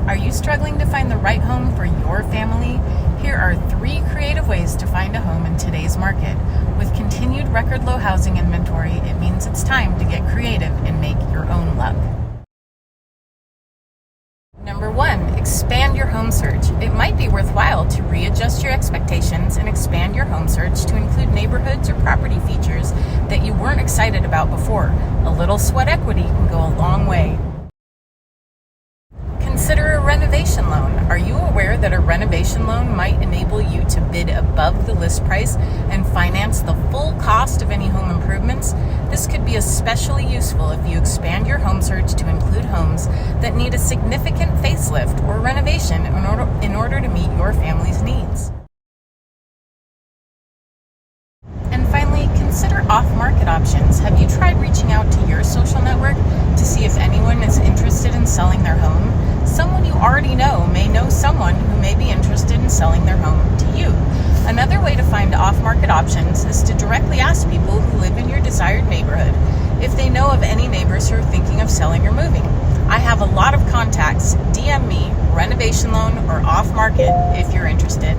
Are you struggling to find the right home for your family? Here are 3 creative ways to find a home in today's market. With continued record low housing inventory, it means it's time to get creative and make your own luck. Number 1, expand your home search. It might be worthwhile to readjust your expectations and expand your home search to include neighborhoods or property features that you weren't excited about before. A little sweat equity can go a long way. Consider a renovation loan. Are you aware that a renovation loan might enable you to bid above the list price and finance the full cost of any home improvements? This could be especially useful if you expand your home search to include homes that need a significant facelift or renovation in order to meet your family's needs. And finally, consider off-market options. Have you tried reaching out to your social network to see if anyone is interested in selling their home? Someone you already know may know someone who may be interested in selling their home to you. Another way to find off-market options is to directly ask people who live in your desired neighborhood if they know of any neighbors who are thinking of selling or moving. I have a lot of contacts. DM me, renovation loan or off-market if you're interested.